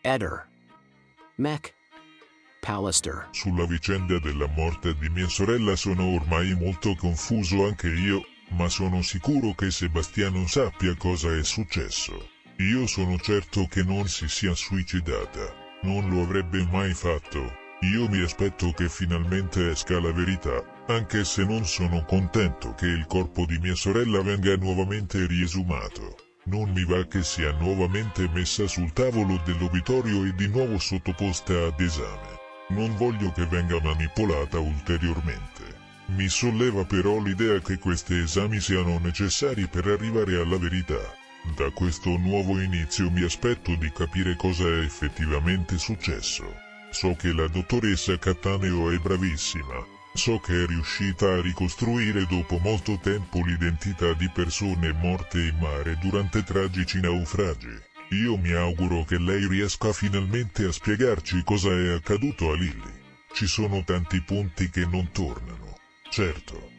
Eder. Mac. Pallister. Sulla vicenda della morte di mia sorella sono ormai molto confuso anche io, ma sono sicuro che Sebastiano sappia cosa è successo. Io sono certo che non si sia suicidata. Non lo avrebbe mai fatto. Io mi aspetto che finalmente esca la verità, anche se non sono contento che il corpo di mia sorella venga nuovamente riesumato. Non mi va che sia nuovamente messa sul tavolo dell'obitorio e di nuovo sottoposta ad esame. Non voglio che venga manipolata ulteriormente. Mi solleva però l'idea che questi esami siano necessari per arrivare alla verità. Da questo nuovo inizio mi aspetto di capire cosa è effettivamente successo. So che la dottoressa Cattaneo è bravissima. So che è riuscita a ricostruire dopo molto tempo l'identità di persone morte in mare durante tragici naufragi. Io mi auguro che lei riesca finalmente a spiegarci cosa è accaduto a Lily. Ci sono tanti punti che non tornano. Certo.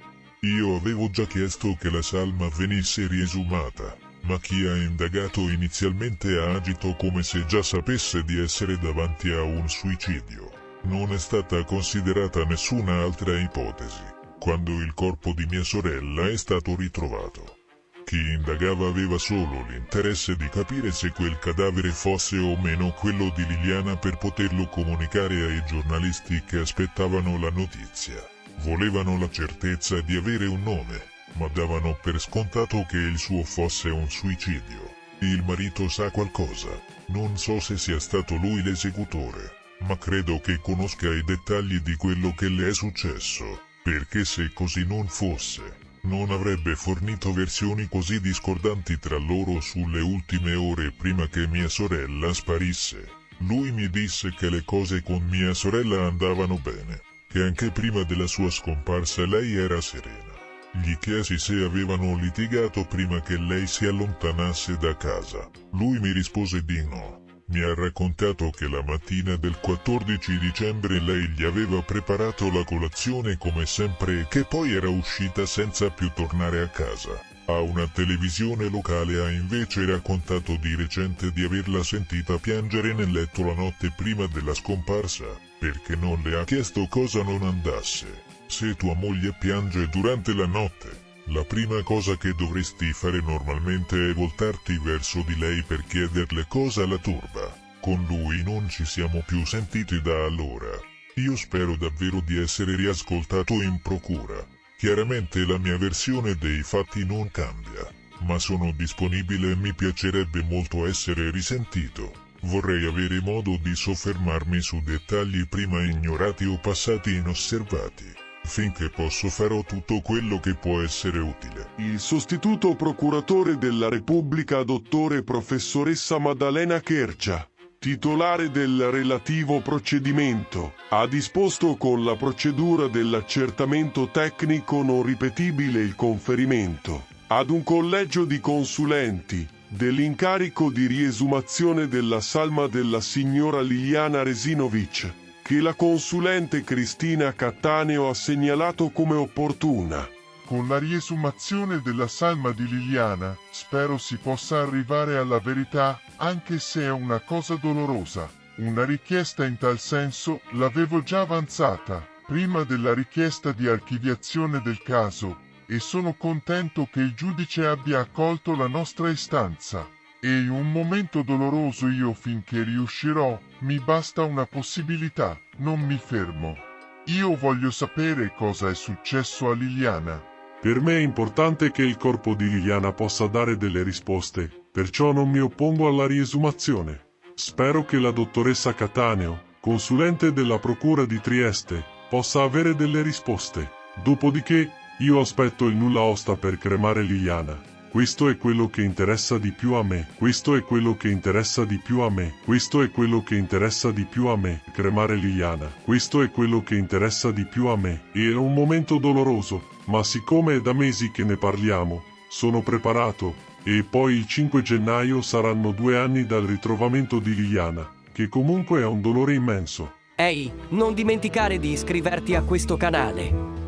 Io avevo già chiesto che la salma venisse riesumata, ma chi ha indagato inizialmente ha agito come se già sapesse di essere davanti a un suicidio. Non è stata considerata nessuna altra ipotesi, quando il corpo di mia sorella è stato ritrovato. Chi indagava aveva solo l'interesse di capire se quel cadavere fosse o meno quello di Liliana per poterlo comunicare ai giornalisti che aspettavano la notizia. Volevano la certezza di avere un nome, ma davano per scontato che il suo fosse un suicidio. Il marito sa qualcosa, non so se sia stato lui l'esecutore, ma credo che conosca i dettagli di quello che le è successo, perché se così non fosse, non avrebbe fornito versioni così discordanti tra loro sulle ultime ore prima che mia sorella sparisse. Lui mi disse che le cose con mia sorella andavano bene, che anche prima della sua scomparsa lei era serena. Gli chiesi se avevano litigato prima che lei si allontanasse da casa. Lui mi rispose di no. Mi ha raccontato che la mattina del 14 dicembre lei gli aveva preparato la colazione come sempre e che poi era uscita senza più tornare a casa. A una televisione locale ha invece raccontato di recente di averla sentita piangere nel letto la notte prima della scomparsa, perché non le ha chiesto cosa non andasse. Se tua moglie piange durante la notte, la prima cosa che dovresti fare normalmente è voltarti verso di lei per chiederle cosa la turba. Con lui non ci siamo più sentiti da allora. Io spero davvero di essere riascoltato in procura. Chiaramente la mia versione dei fatti non cambia, ma sono disponibile e mi piacerebbe molto essere risentito. Vorrei avere modo di soffermarmi su dettagli prima ignorati o passati inosservati. Finché posso farò tutto quello che può essere utile. Il sostituto procuratore della Repubblica, dottore professoressa Maddalena Kercia, titolare del relativo procedimento, ha disposto con la procedura dell'accertamento tecnico non ripetibile il conferimento, ad un collegio di consulenti, dell'incarico di riesumazione della salma della signora Liliana Resinovic, che la consulente Cristina Cattaneo ha segnalato come opportuna. Con la riesumazione della salma di Liliana, spero si possa arrivare alla verità, anche se è una cosa dolorosa. Una richiesta in tal senso l'avevo già avanzata, prima della richiesta di archiviazione del caso, e sono contento che il giudice abbia accolto la nostra istanza. E in un momento doloroso io finché riuscirò, mi basta una possibilità, non mi fermo. Io voglio sapere cosa è successo a Liliana. Per me è importante che il corpo di Liliana possa dare delle risposte, perciò non mi oppongo alla riesumazione. Spero che la dottoressa Cattaneo, consulente della Procura di Trieste, possa avere delle risposte. Dopodiché, io aspetto il nulla osta per cremare Liliana. Questo è quello che interessa di più a me. Questo è quello che interessa di più a me. Questo è quello che interessa di più a me. Cremare Liliana. Questo è quello che interessa di più a me. Era un momento doloroso, ma siccome è da mesi che ne parliamo, sono preparato, e poi il 5 gennaio saranno 2 anni dal ritrovamento di Liliana, che comunque è un dolore immenso. Ehi, non dimenticare di iscriverti a questo canale.